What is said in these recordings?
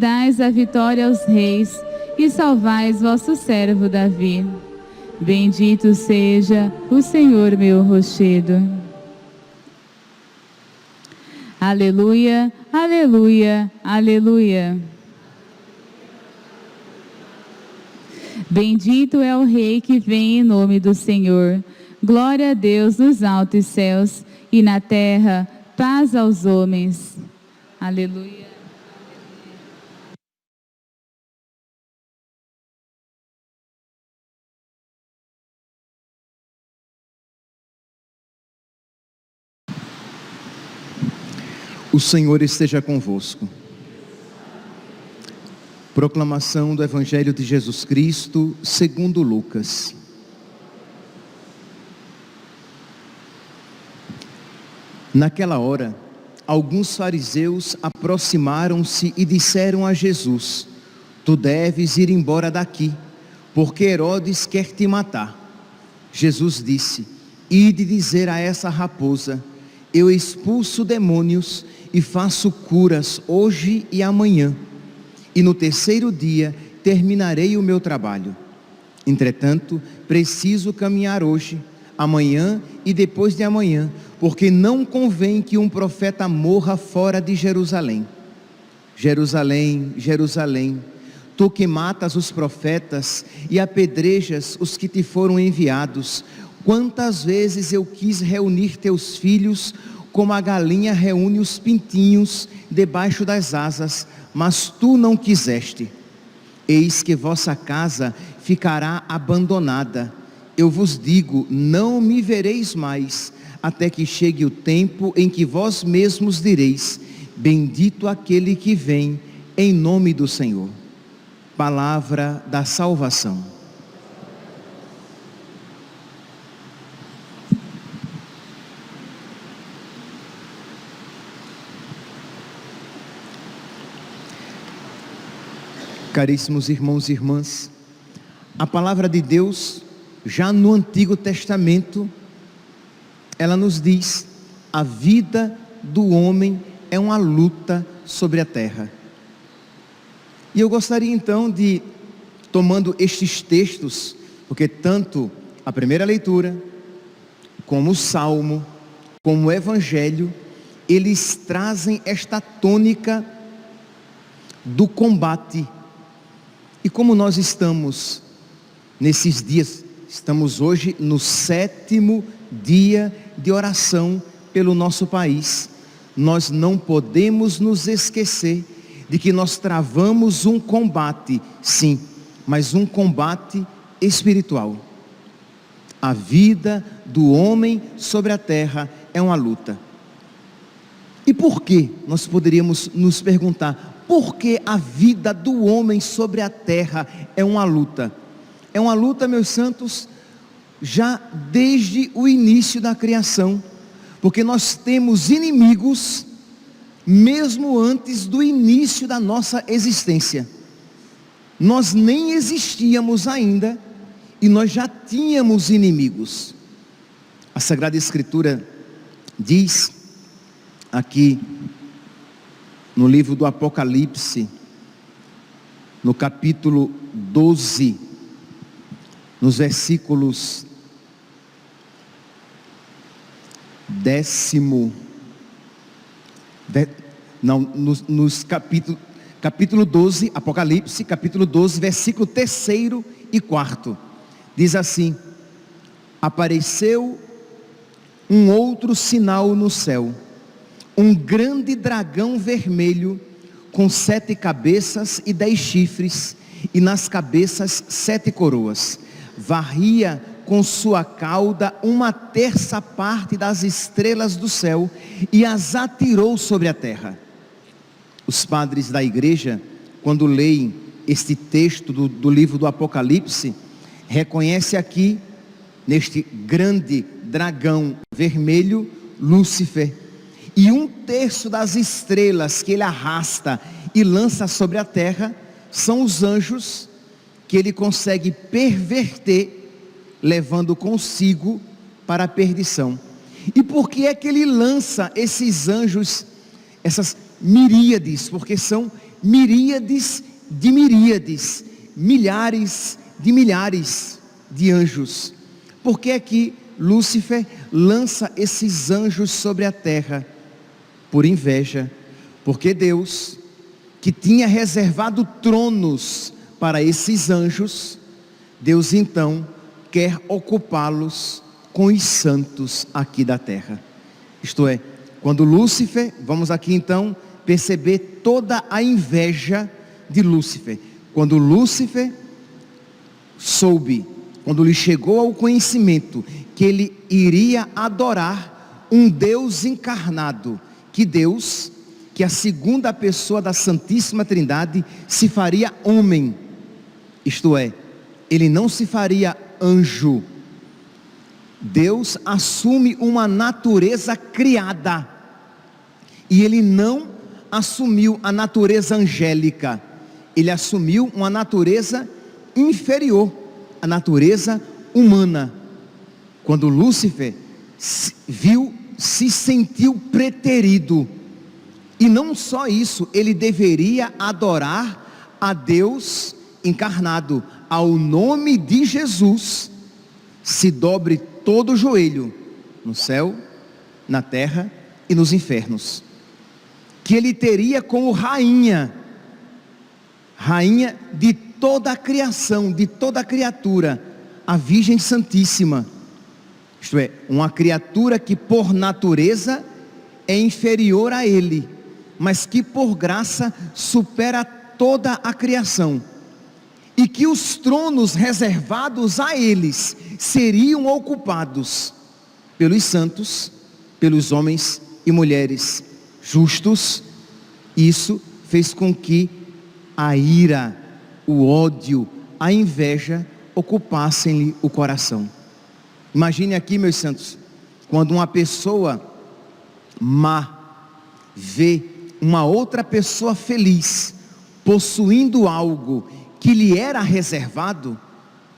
Dais a vitória aos reis e salvais vosso servo Davi. Bendito seja o Senhor meu rochedo. Aleluia, aleluia, aleluia. Bendito é o Rei que vem em nome do Senhor. Glória a Deus nos altos céus e na terra, paz aos homens. Aleluia. O Senhor esteja convosco. Proclamação do Evangelho de Jesus Cristo, segundo Lucas. Naquela hora, alguns fariseus aproximaram-se e disseram a Jesus: Tu deves ir embora daqui, porque Herodes quer te matar. Jesus disse: Ide dizer a essa raposa: Eu expulso demônios e faço curas hoje e amanhã, e no terceiro dia terminarei o meu trabalho. Entretanto, preciso caminhar hoje, amanhã e depois de amanhã, porque não convém que um profeta morra fora de Jerusalém. Jerusalém, Jerusalém, tu que matas os profetas e apedrejas os que te foram enviados, quantas vezes eu quis reunir teus filhos, como a galinha reúne os pintinhos debaixo das asas, mas tu não quiseste. Eis que vossa casa ficará abandonada. Eu vos digo, não me vereis mais, até que chegue o tempo em que vós mesmos direis: bendito aquele que vem em nome do Senhor. Palavra da salvação. Caríssimos irmãos e irmãs, a palavra de Deus, já no Antigo Testamento, ela nos diz: a vida do homem é uma luta sobre a terra. E eu gostaria então de, tomando estes textos, porque tanto a primeira leitura, como o Salmo, como o Evangelho, eles trazem esta tônica do combate. E como nós estamos nesses dias, estamos hoje no 7º dia de oração pelo nosso país, nós não podemos nos esquecer de que nós travamos um combate, sim, mas um combate espiritual. A vida do homem sobre a terra é uma luta. E por que? Nós poderíamos nos perguntar: por que a vida do homem sobre a terra é uma luta? É uma luta, meus santos, já desde o início da criação, porque nós temos inimigos, mesmo antes do início da nossa existência. Nós nem existíamos ainda, e nós já tínhamos inimigos. A Sagrada Escritura diz, aqui no livro do Apocalipse, no capítulo 12, nos versículos capítulo 12, Apocalipse, capítulo 12, versículo 3º e 4, diz assim: apareceu um outro sinal no céu, um grande dragão vermelho, com 7 cabeças e 10 chifres, e nas cabeças 7 coroas, varria com sua cauda 1/3 parte das estrelas do céu, e as atirou sobre a terra. Os padres da igreja, quando leem este texto do livro do Apocalipse, reconhece aqui, neste grande dragão vermelho, Lúcifer. E 1/3 das estrelas que ele arrasta e lança sobre a terra são os anjos que ele consegue perverter, levando consigo para a perdição. E por que é que ele lança esses anjos, essas miríades? Porque são miríades de miríades, milhares de milhares de anjos. Por que é que Lúcifer lança esses anjos sobre a terra? Por inveja, porque Deus, que tinha reservado tronos para esses anjos, Deus então quer ocupá-los com os santos aqui da terra. Isto é, quando Lúcifer, vamos aqui então perceber toda a inveja de Lúcifer. Quando Lúcifer soube, quando lhe chegou ao conhecimento que ele iria adorar um Deus encarnado, que Deus, que a segunda pessoa da Santíssima Trindade se faria homem, isto é, ele não se faria anjo. Deus assume uma natureza criada, e ele não assumiu a natureza angélica, ele assumiu uma natureza inferior, a natureza humana. Quando Lúcifer se sentiu preterido, e não só isso, ele deveria adorar a Deus encarnado. Ao nome de Jesus se dobre todo o joelho, no céu, na terra e nos infernos. Que ele teria como rainha de toda a criação, de toda a criatura, a Virgem Santíssima. Isto é, uma criatura que por natureza é inferior a ele, mas que por graça supera toda a criação. E que os tronos reservados a eles seriam ocupados pelos santos, pelos homens e mulheres justos. Isso fez com que a ira, o ódio, a inveja ocupassem-lhe o coração. Imagine aqui, meus santos, quando uma pessoa má vê uma outra pessoa feliz, possuindo algo que lhe era reservado,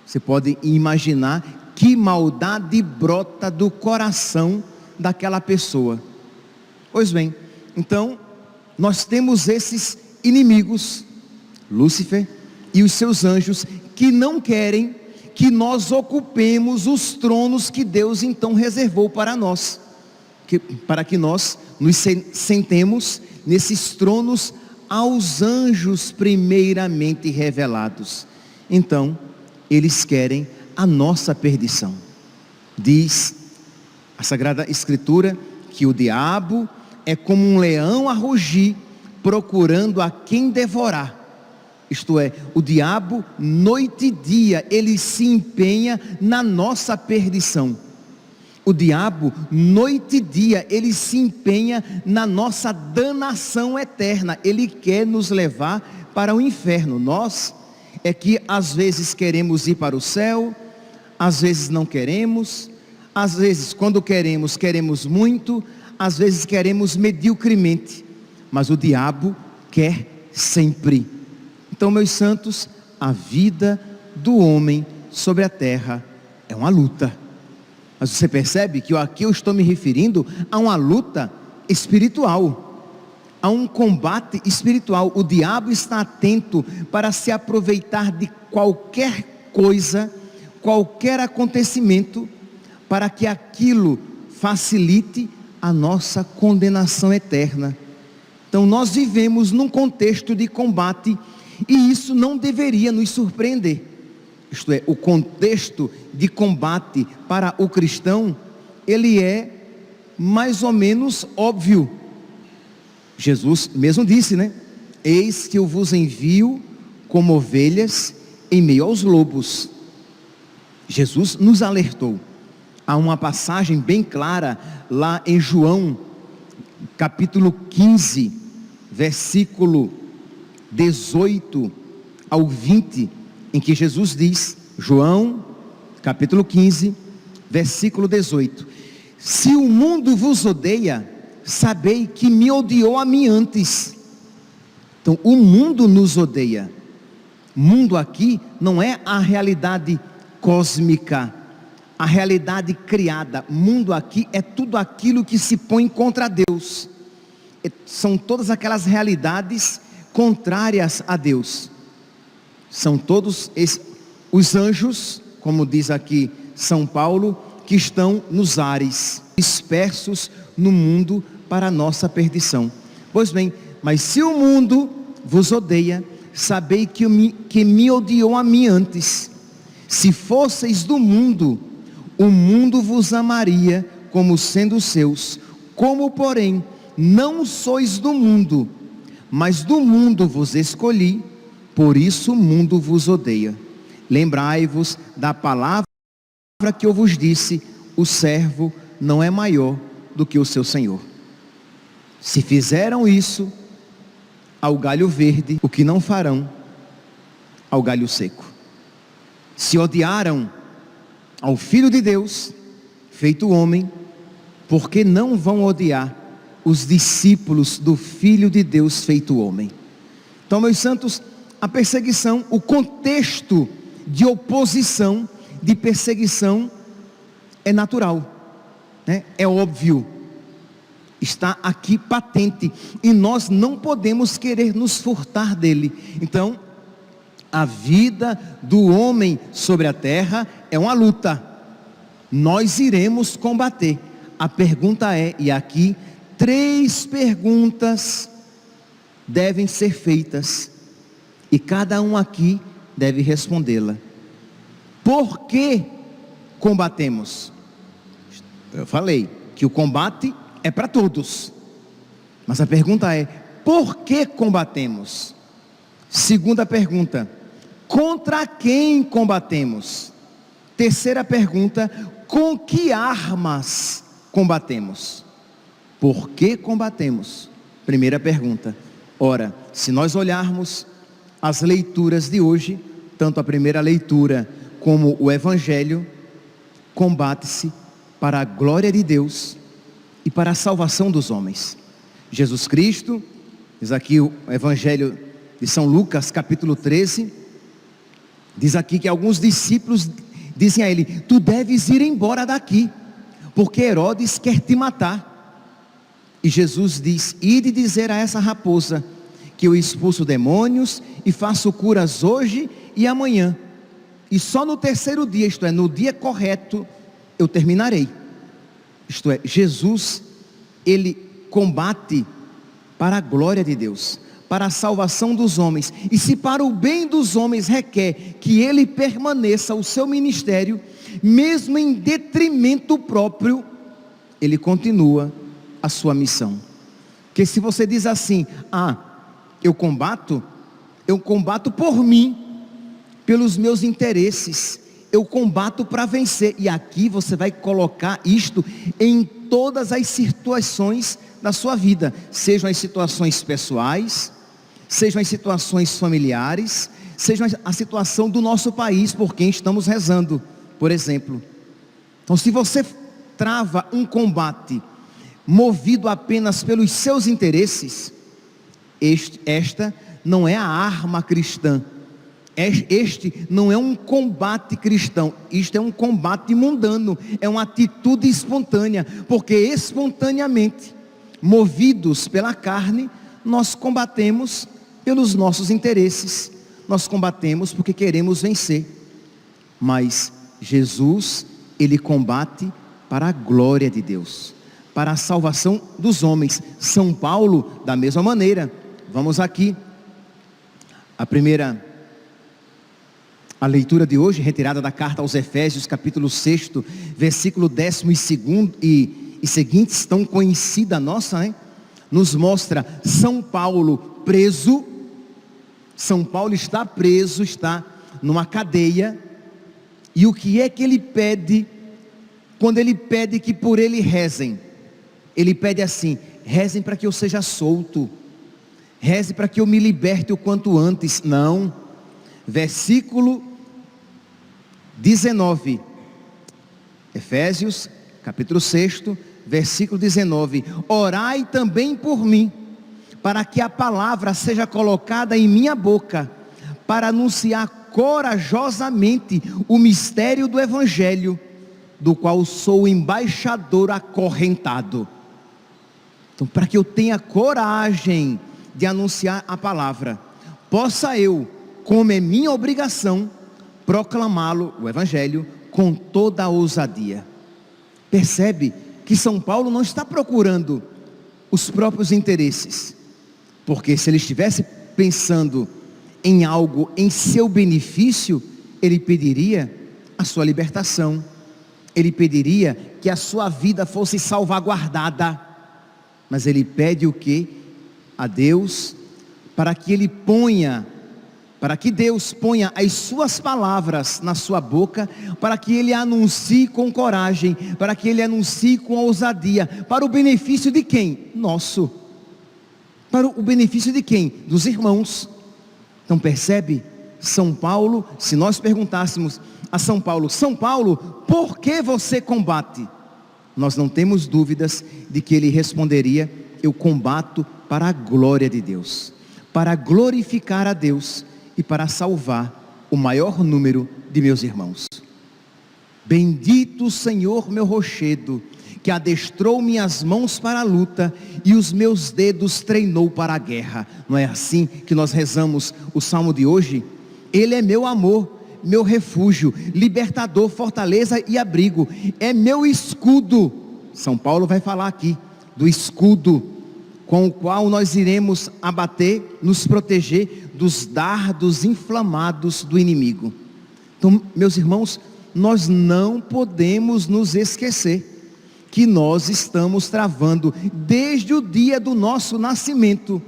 você pode imaginar que maldade brota do coração daquela pessoa. Pois bem, então nós temos esses inimigos, Lúcifer e os seus anjos, que não querem que nós ocupemos os tronos que Deus então reservou para nós, para que nós nos sentemos nesses tronos aos anjos primeiramente revelados. Então, eles querem a nossa perdição. Diz a Sagrada Escritura que o diabo é como um leão a rugir, procurando a quem devorar. Isto é, o diabo, noite e dia, ele se empenha na nossa perdição. O diabo, noite e dia, ele se empenha na nossa danação eterna. Ele quer nos levar para o inferno. Nós é que às vezes queremos ir para o céu, às vezes não queremos, às vezes quando queremos, queremos muito, às vezes queremos mediocremente, mas o diabo quer sempre. Então, meus santos, a vida do homem sobre a terra é uma luta. Mas você percebe que aqui eu estou me referindo a uma luta espiritual, a um combate espiritual. O diabo está atento para se aproveitar de qualquer coisa, qualquer acontecimento, para que aquilo facilite a nossa condenação eterna. Então nós vivemos num contexto de combate, e isso não deveria nos surpreender. Isto é, o contexto de combate para o cristão, ele é mais ou menos óbvio. Jesus mesmo disse, né? Eis que eu vos envio como ovelhas em meio aos lobos. Jesus nos alertou. Há uma passagem bem clara lá em João, capítulo 15, versículo 18 ao 20, em que Jesus diz, João, capítulo 15, versículo 18: se o mundo vos odeia, sabei que me odiou a mim antes. Então, o mundo nos odeia. Mundo aqui não é a realidade cósmica, a realidade criada. Mundo aqui é tudo aquilo que se põe contra Deus. São todas aquelas realidades contrárias a Deus. São todos os anjos, como diz aqui São Paulo, que estão nos ares, dispersos no mundo para a nossa perdição. Pois bem, mas se o mundo vos odeia, sabei que me odiou a mim antes. Se fosseis do mundo, o mundo vos amaria como sendo seus. Como, porém, não sois do mundo, mas do mundo vos escolhi, por isso o mundo vos odeia. Lembrai-vos da palavra que eu vos disse: o servo não é maior do que o seu senhor. Se fizeram isso ao galho verde, o que não farão ao galho seco? Se odiaram ao Filho de Deus, feito homem, por que não vão odiar os discípulos do Filho de Deus feito homem? Então, meus santos, a perseguição, o contexto de oposição, de perseguição, é natural, né? É óbvio, está aqui patente, e nós não podemos querer nos furtar dele. Então, a vida do homem sobre a terra é uma luta, nós iremos combater. A pergunta é, e aqui 3 perguntas devem ser feitas, e cada um aqui deve respondê-la. Por que combatemos? Eu falei que o combate é para todos, mas a pergunta é: por que combatemos? Segunda pergunta: contra quem combatemos? Terceira pergunta: com que armas combatemos? Por que combatemos? Primeira pergunta. Ora, se nós olharmos as leituras de hoje, tanto a primeira leitura como o Evangelho, combate-se para a glória de Deus e para a salvação dos homens. Jesus Cristo, diz aqui o Evangelho de São Lucas, capítulo 13, diz aqui que alguns discípulos dizem a ele: tu deves ir embora daqui, porque Herodes quer te matar. E Jesus diz: ide dizer a essa raposa que eu expulso demônios e faço curas hoje e amanhã, e só no terceiro dia, isto é, no dia correto, eu terminarei. Isto é, Jesus, ele combate para a glória de Deus, para a salvação dos homens. E se para o bem dos homens requer que ele permaneça o seu ministério, mesmo em detrimento próprio, ele continua a sua missão. Porque se você diz assim: eu combato por mim, pelos meus interesses, eu combato para vencer. E aqui você vai colocar isto em todas as situações da sua vida, sejam as situações pessoais, sejam as situações familiares, sejam a situação do nosso país por quem estamos rezando, por exemplo. Então, se você trava um combate movido apenas pelos seus interesses, esta não é a arma cristã. Este não é um combate cristão, isto é um combate mundano, é uma atitude espontânea, porque espontaneamente, movidos pela carne, nós combatemos pelos nossos interesses, nós combatemos porque queremos vencer. Mas Jesus, ele combate para a glória de Deus, para a salvação dos homens. São Paulo, da mesma maneira. Vamos aqui, a leitura de hoje, retirada da carta aos Efésios, capítulo 6, versículo 10º e seguintes, tão conhecida nossa, né? Nos mostra São Paulo preso. São Paulo está preso, está numa cadeia, e o que é que ele pede, quando ele pede que por ele rezem? Ele pede assim: rezem para que eu seja solto, reze para que eu me liberte o quanto antes. Não, versículo 19, Efésios, capítulo 6, versículo 19: orai também por mim, para que a palavra seja colocada em minha boca, para anunciar corajosamente o mistério do Evangelho, do qual sou embaixador acorrentado. Então, para que eu tenha coragem de anunciar a palavra, possa eu, como é minha obrigação, proclamá-lo, o Evangelho, com toda a ousadia. Percebe que São Paulo não está procurando os próprios interesses, porque se ele estivesse pensando em algo em seu benefício, ele pediria a sua libertação, ele pediria que a sua vida fosse salvaguardada, mas ele pede o quê? A Deus, para que Deus ponha as suas palavras na sua boca, para que ele anuncie com coragem, para que ele anuncie com ousadia, para o benefício de quem? Nosso. Para o benefício de quem? Dos irmãos. Então percebe? São Paulo, se nós perguntássemos a São Paulo, por que você combate? Nós não temos dúvidas de que ele responderia: eu combato para a glória de Deus, para glorificar a Deus e para salvar o maior número de meus irmãos. Bendito o Senhor meu rochedo, que adestrou minhas mãos para a luta e os meus dedos treinou para a guerra. Não é assim que nós rezamos o salmo de hoje? Ele é meu amor, meu refúgio, libertador, fortaleza e abrigo, é meu escudo. São Paulo vai falar aqui do escudo com o qual nós iremos abater, nos proteger dos dardos inflamados do inimigo. Então, meus irmãos, nós não podemos nos esquecer que nós estamos travando desde o dia do nosso nascimento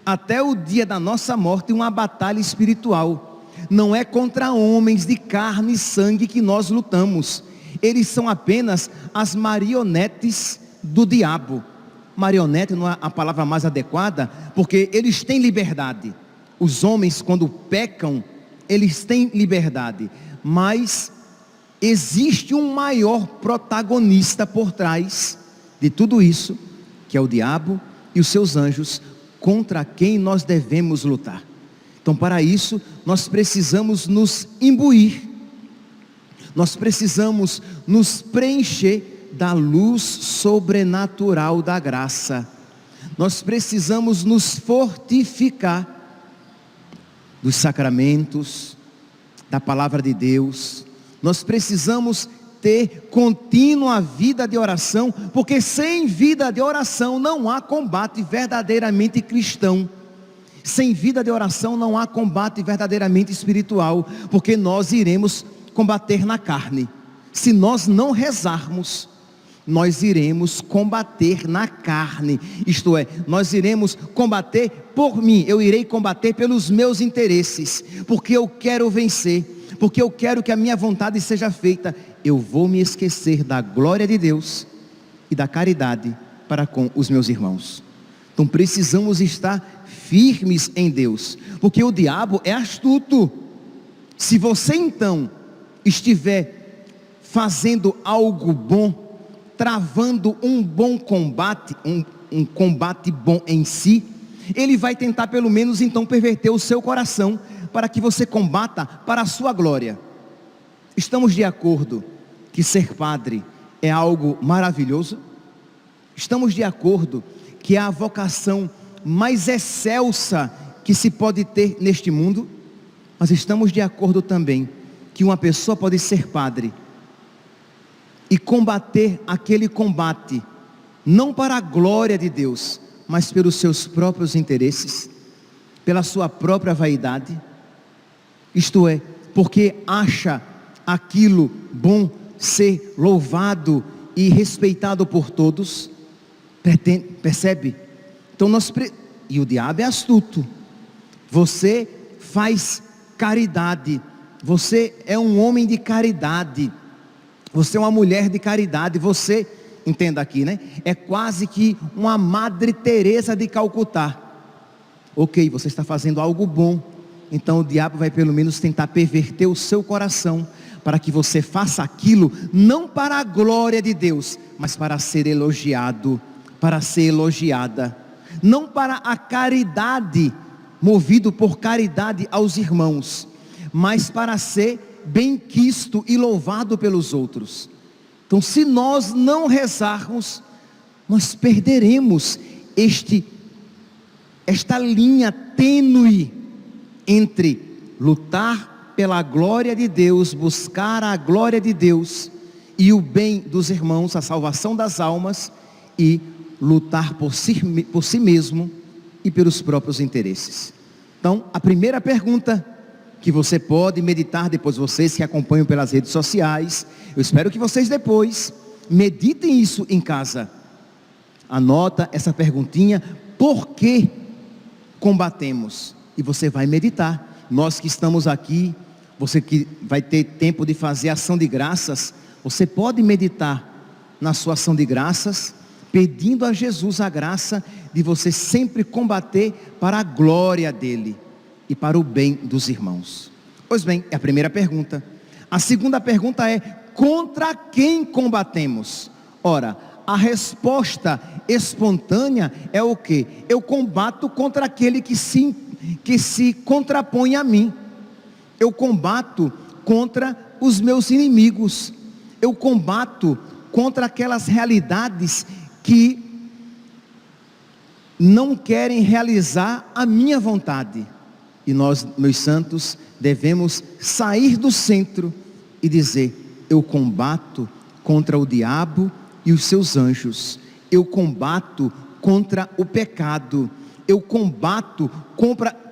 até o dia da nossa morte uma batalha espiritual. Não é contra homens de carne e sangue que nós lutamos. Eles são apenas as marionetes do diabo. Marionete não é a palavra mais adequada, porque eles têm liberdade. Os homens, quando pecam, eles têm liberdade, mas existe um maior protagonista por trás de tudo isso, que é o diabo e os seus anjos, contra quem nós devemos lutar. Então, para isso, nós precisamos nos imbuir, nós precisamos nos preencher da luz sobrenatural da graça, nós precisamos nos fortificar dos sacramentos, da palavra de Deus, nós precisamos ter contínua vida de oração, porque sem vida de oração não há combate verdadeiramente cristão. Sem vida de oração não há combate verdadeiramente espiritual, porque nós iremos combater na carne. Se nós não rezarmos, nós iremos combater na carne, isto é, nós iremos combater por mim, eu irei combater pelos meus interesses, porque eu quero vencer, porque eu quero que a minha vontade seja feita. Eu vou me esquecer da glória de Deus e da caridade para com os meus irmãos. Então precisamos estar firmes em Deus, porque o diabo é astuto. Se você então estiver fazendo algo bom, travando um bom combate, um combate bom em si, ele vai tentar pelo menos então perverter o seu coração, para que você combata para a sua glória. Estamos de acordo que ser padre é algo maravilhoso? Estamos de acordo que é a vocação mais excelsa que se pode ter neste mundo? Mas estamos de acordo também que uma pessoa pode ser padre e combater aquele combate, não para a glória de Deus, mas pelos seus próprios interesses, pela sua própria vaidade, isto é, porque acha aquilo bom ser louvado e respeitado por todos. Percebe? Então e o diabo é astuto. Você faz caridade, você é um homem de caridade, você é uma mulher de caridade, você, entenda aqui, né? É quase que uma Madre Teresa de Calcutá. Ok, você está fazendo algo bom, então o diabo vai pelo menos tentar perverter o seu coração, para que você faça aquilo, não para a glória de Deus, mas para ser elogiado, para ser elogiada, não para a caridade, movido por caridade aos irmãos, mas para ser benquisto e louvado pelos outros. Então, se nós não rezarmos, nós perderemos esta linha tênue entre lutar pela glória de Deus, buscar a glória de Deus e o bem dos irmãos, a salvação das almas, e lutar por si mesmo e pelos próprios interesses. Então, a primeira pergunta que você pode meditar depois, vocês que acompanham pelas redes sociais, eu espero que vocês depois meditem isso em casa. Anota essa perguntinha: por que combatemos? E você vai meditar. Nós que estamos aqui, você que vai ter tempo de fazer ação de graças, você pode meditar na sua ação de graças, pedindo a Jesus a graça de você sempre combater para a glória dele e para o bem dos irmãos. Pois bem, é a primeira pergunta. A segunda pergunta é: contra quem combatemos? Ora, a resposta espontânea é o quê? Eu combato contra aquele que se contrapõe a mim. Eu combato contra os meus inimigos. Eu combato contra aquelas realidades que não querem realizar a minha vontade. E nós, meus santos, devemos sair do centro e dizer: eu combato contra o diabo e os seus anjos. Eu combato contra o pecado. Eu combato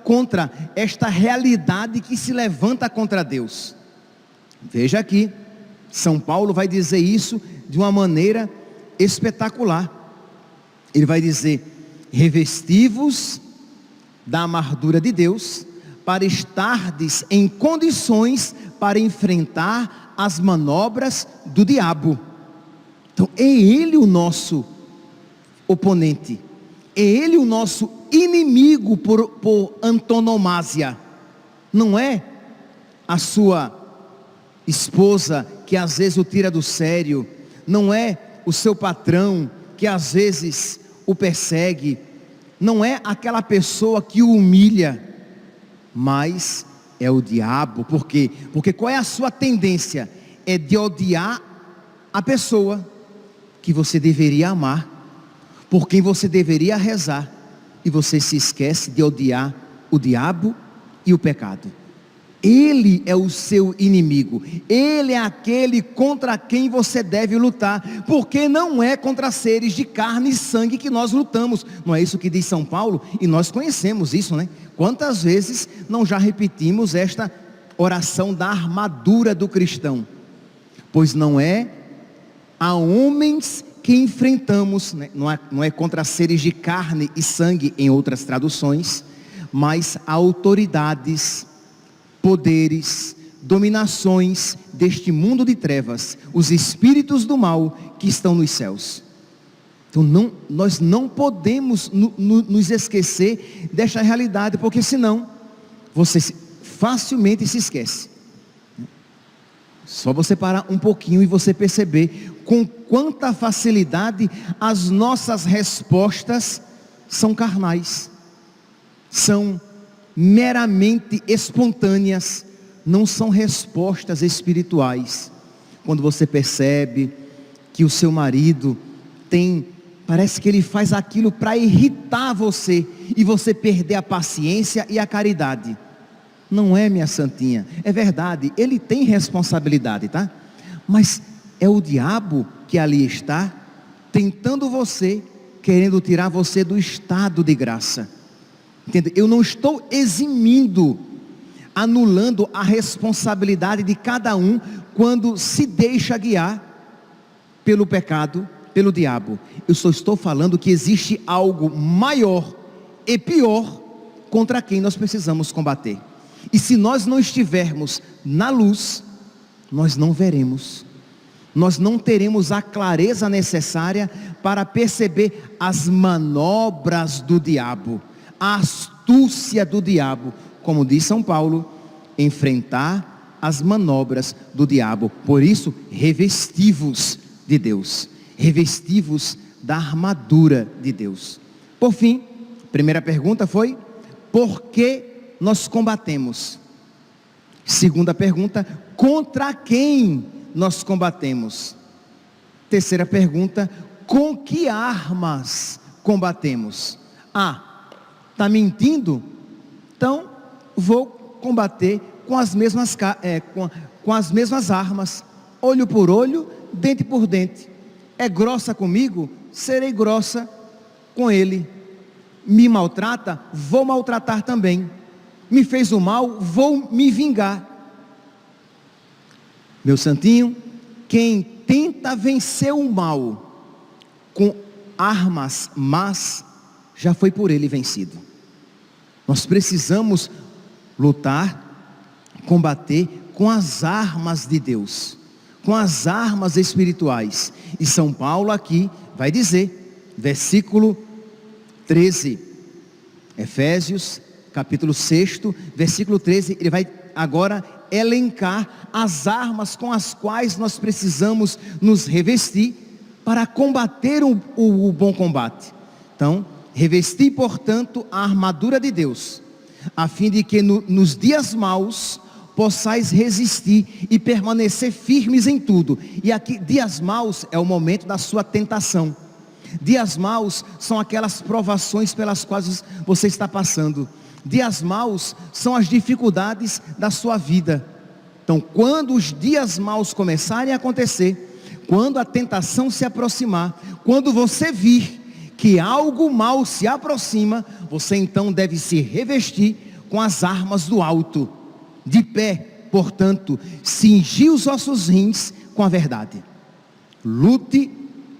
contra esta realidade que se levanta contra Deus. Veja aqui, São Paulo vai dizer isso de uma maneira espetacular. Ele vai dizer: revesti-vos da armadura de Deus, para estardes em condições para enfrentar as manobras do diabo. Então é ele o nosso oponente, é ele o nosso inimigo por antonomasia. Não é a sua esposa que às vezes o tira do sério, não é o seu patrão que às vezes o persegue, não é aquela pessoa que o humilha, mas é o diabo. Por quê? Porque qual é a sua tendência? É de odiar a pessoa que você deveria amar, por quem você deveria rezar, e você se esquece de odiar o diabo e o pecado. Ele é o seu inimigo, ele é aquele contra quem você deve lutar, porque não é contra seres de carne e sangue que nós lutamos. Não é isso que diz São Paulo? E nós conhecemos isso, né? Quantas vezes não já repetimos esta oração da armadura do cristão? Pois não é a homens que enfrentamos, né? Não é contra seres de carne e sangue em outras traduções, mas a autoridades, poderes, dominações deste mundo de trevas, os espíritos do mal que estão nos céus. Então nós não podemos nos esquecer desta realidade, porque senão você facilmente se esquece. Só você parar um pouquinho e você perceber com quanta facilidade as nossas respostas são carnais, são meramente espontâneas, não são respostas espirituais. Quando você percebe que o seu marido parece que ele faz aquilo para irritar você, e você perder a paciência e a caridade. Não é, minha santinha, é verdade, ele tem responsabilidade, tá? Mas é o diabo que ali está, tentando você, querendo tirar você do estado de graça. Entende? Eu não estou eximindo, anulando a responsabilidade de cada um quando se deixa guiar pelo pecado, pelo diabo. Eu só estou falando que existe algo maior e pior contra quem nós precisamos combater. E se nós não estivermos na luz, nós não veremos, nós não teremos a clareza necessária para perceber as manobras do diabo, a astúcia do diabo, como diz São Paulo, enfrentar as manobras do diabo. Por isso, revesti-vos de Deus, revesti-vos da armadura de Deus. Por fim, primeira pergunta foi: por que nós combatemos? Segunda pergunta: contra quem nós combatemos? Terceira pergunta: com que armas combatemos? Está mentindo? Então, vou combater com as mesmas armas, olho por olho, dente por dente. É grossa comigo? Serei grossa com ele. Me maltrata? Vou maltratar também. Me fez o mal? Vou me vingar. Meu santinho, quem tenta vencer o mal com armas más, já foi por ele vencido. Nós precisamos lutar, combater com as armas de Deus, com as armas espirituais. E São Paulo aqui vai dizer, versículo 13, Efésios capítulo 6, versículo 13, ele vai agora elencar as armas com as quais nós precisamos nos revestir para combater o bom combate. Então, revestir, portanto, a armadura de Deus, a fim de que nos dias maus possais resistir e permanecer firmes em tudo. E aqui, dias maus é o momento da sua tentação. Dias maus são aquelas provações pelas quais você está passando. Dias maus são as dificuldades da sua vida. Então, quando os dias maus começarem a acontecer, quando a tentação se aproximar, quando você vir que algo mal se aproxima, você então deve se revestir com as armas do alto, de pé, portanto, cingir os vossos rins com a verdade. Lute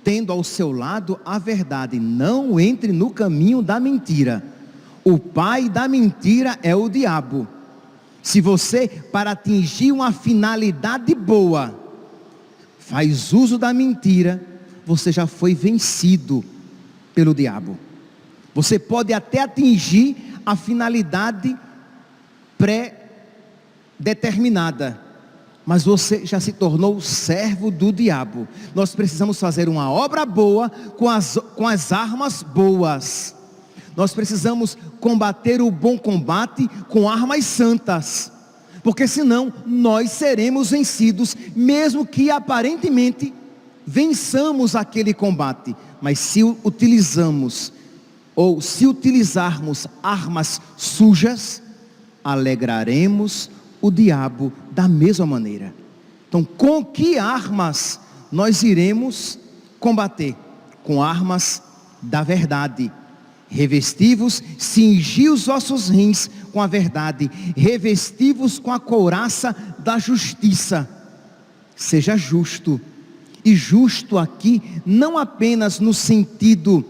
tendo ao seu lado a verdade, não entre no caminho da mentira. O pai da mentira é o diabo. Se você, para atingir uma finalidade boa, faz uso da mentira, você já foi vencido pelo diabo. Você pode até atingir a finalidade pré-determinada, mas você já se tornou servo do diabo. Nós precisamos fazer uma obra boa com as armas boas. Nós precisamos combater o bom combate com armas santas, porque senão nós seremos vencidos, mesmo que aparentemente vençamos aquele combate. Mas se utilizarmos armas sujas, alegraremos o diabo da mesma maneira. Então, com que armas nós iremos combater? Com armas da verdade. Revesti-vos, cingi os vossos rins com a verdade, revesti-vos com a couraça da justiça. Seja justo, e justo aqui não apenas no sentido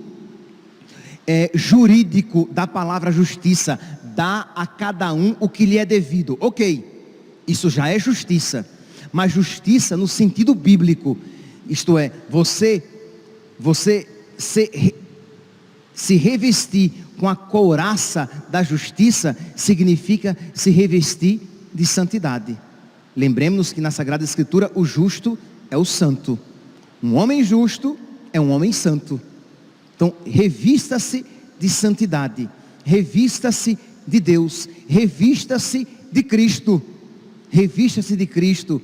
jurídico da palavra justiça, dá a cada um o que lhe é devido. Ok, isso já é justiça, mas justiça no sentido bíblico, isto é, você se revestir com a couraça da justiça, significa se revestir de santidade. Lembremos que na Sagrada Escritura o justo é o santo. Um homem justo é um homem santo. Então, revista-se de santidade, revista-se de Deus, revista-se de Cristo. Revista-se de Cristo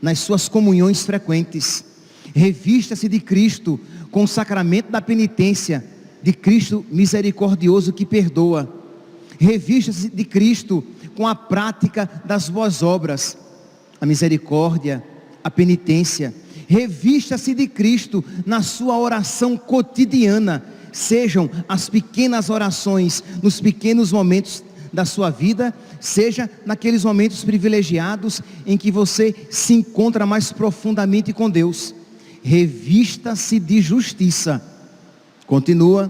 nas suas comunhões frequentes. Revista-se de Cristo com o sacramento da penitência, de Cristo misericordioso que perdoa. Revista-se de Cristo com a prática das boas obras, a misericórdia, a penitência. Revista-se de Cristo na sua oração cotidiana, sejam as pequenas orações nos pequenos momentos da sua vida, seja naqueles momentos privilegiados em que você se encontra mais profundamente com Deus. Revista-se de justiça. Continua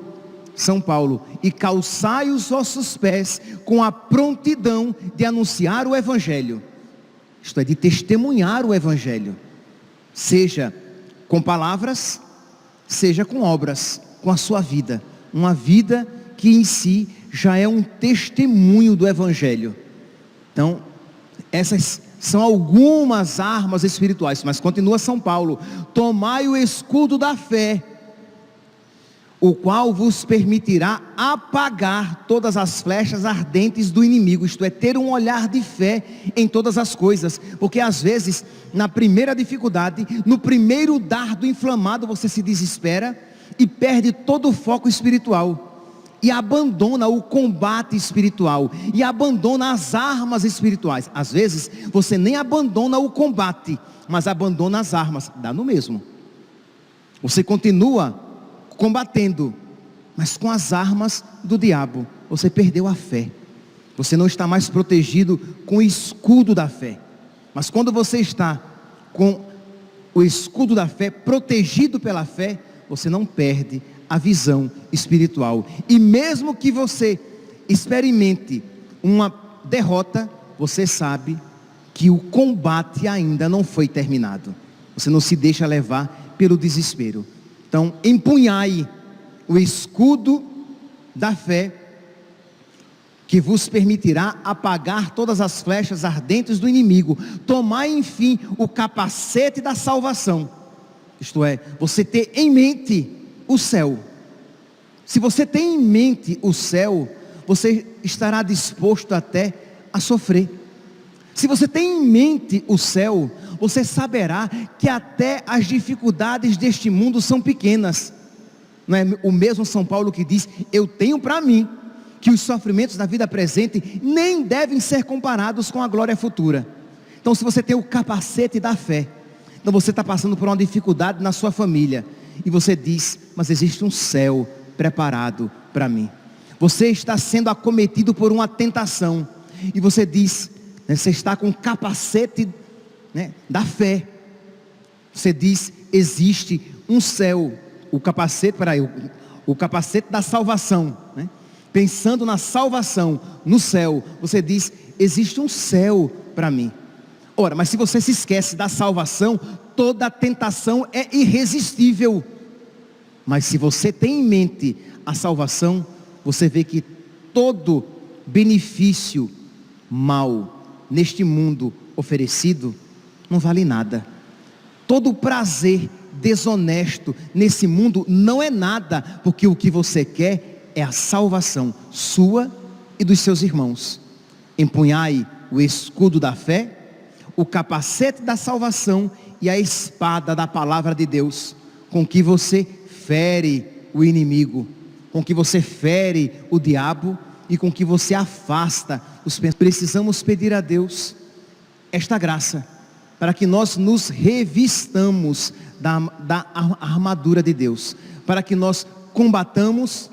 São Paulo, e calçai os vossos pés com a prontidão de anunciar o Evangelho, isto é, de testemunhar o Evangelho, seja com palavras, seja com obras, com a sua vida, uma vida que em si já é um testemunho do Evangelho. Então, essas são algumas armas espirituais, mas continua São Paulo: tomai o escudo da fé, o qual vos permitirá apagar todas as flechas ardentes do inimigo, isto é, ter um olhar de fé em todas as coisas, porque às vezes, na primeira dificuldade, no primeiro dardo inflamado, você se desespera e perde todo o foco espiritual. e abandona o combate espiritual, e abandona as armas espirituais. Às vezes você nem abandona o combate, mas abandona as armas, dá no mesmo. Você continua combatendo, mas com as armas do diabo. Você perdeu a fé, você não está mais protegido com o escudo da fé. Mas quando você está com o escudo da fé, protegido pela fé, você não perde a visão espiritual. E mesmo que você experimente uma derrota, você sabe que o combate ainda não foi terminado. Você não se deixa levar pelo desespero. Então, empunhai o escudo da fé, que vos permitirá apagar todas as flechas ardentes do inimigo. Tomai, enfim, o capacete da salvação. Isto é, você ter em mente o céu. Se você tem em mente o céu, você estará disposto até a sofrer. Se você tem em mente o céu, você saberá que até as dificuldades deste mundo são pequenas. Não é o mesmo São Paulo que diz: eu tenho para mim que os sofrimentos da vida presente nem devem ser comparados com a glória futura. Então, se você tem o capacete da fé, então você está passando por uma dificuldade na sua família, e você diz: mas existe um céu preparado para mim. Você está sendo acometido por uma tentação, e você diz, você está com o capacete, da fé. Você diz: existe um céu, o capacete da salvação, pensando na salvação, no céu, você diz: existe um céu para mim. Ora, mas se você se esquece da salvação, toda a tentação é irresistível. Mas se você tem em mente a salvação, você vê que todo benefício mal neste mundo oferecido não vale nada. Todo prazer desonesto nesse mundo não é nada, porque o que você quer é a salvação sua e dos seus irmãos. Empunhai o escudo da fé, o capacete da salvação e a espada da palavra de Deus, com que você fere o inimigo, com que você fere o diabo e com que você afasta os pensamentos. Precisamos pedir a Deus esta graça, para que nós nos revistamos da armadura de Deus, para que nós combatamos.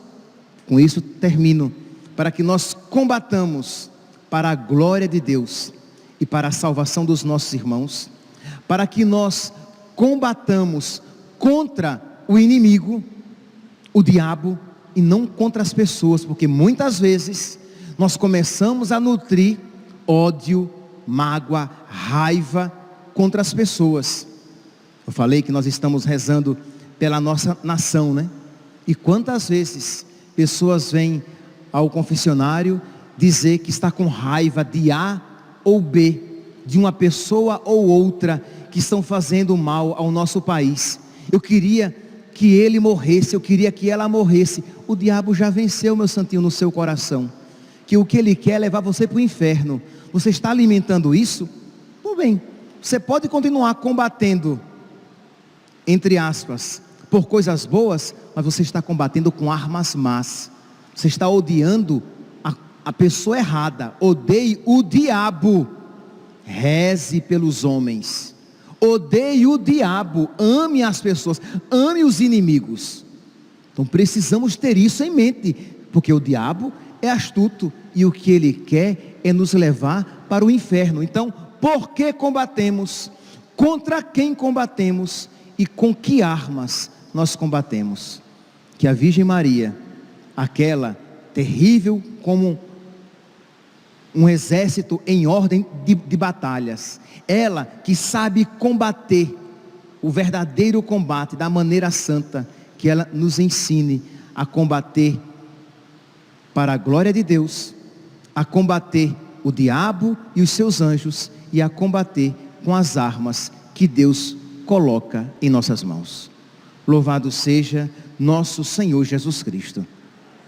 Com isso termino, para que nós combatamos para a glória de Deus e para a salvação dos nossos irmãos, para que nós combatamos contra o inimigo, o diabo, e não contra as pessoas, porque muitas vezes nós começamos a nutrir ódio, mágoa, raiva contra as pessoas. Eu falei que nós estamos rezando pela nossa nação, E quantas vezes pessoas vêm ao confessionário dizer que está com raiva de A ou B, de uma pessoa ou outra que estão fazendo mal ao nosso país. Eu queria que ele morresse, eu queria que ela morresse. O diabo já venceu, meu santinho, no seu coração, que o que ele quer é levar você para o inferno. Você está alimentando isso? Tudo bem, você pode continuar combatendo, entre aspas, por coisas boas, mas você está combatendo com armas más. Você está odiando a pessoa errada. Odeie o diabo, reze pelos homens. Odeie o diabo, ame as pessoas, ame os inimigos. Então precisamos ter isso em mente, porque o diabo é astuto e o que ele quer é nos levar para o inferno. Então, por que combatemos? Contra quem combatemos? E com que armas nós combatemos? Que a Virgem Maria, aquela terrível como um exército em ordem de batalhas, ela que sabe combater o verdadeiro combate da maneira santa, que ela nos ensine a combater para a glória de Deus, a combater o diabo e os seus anjos, e a combater com as armas que Deus coloca em nossas mãos. Louvado seja nosso Senhor Jesus Cristo,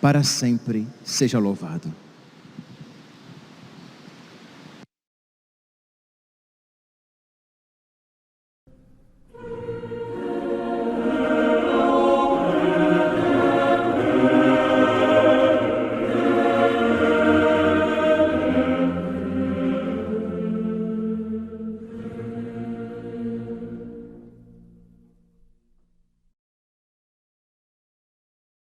para sempre seja louvado.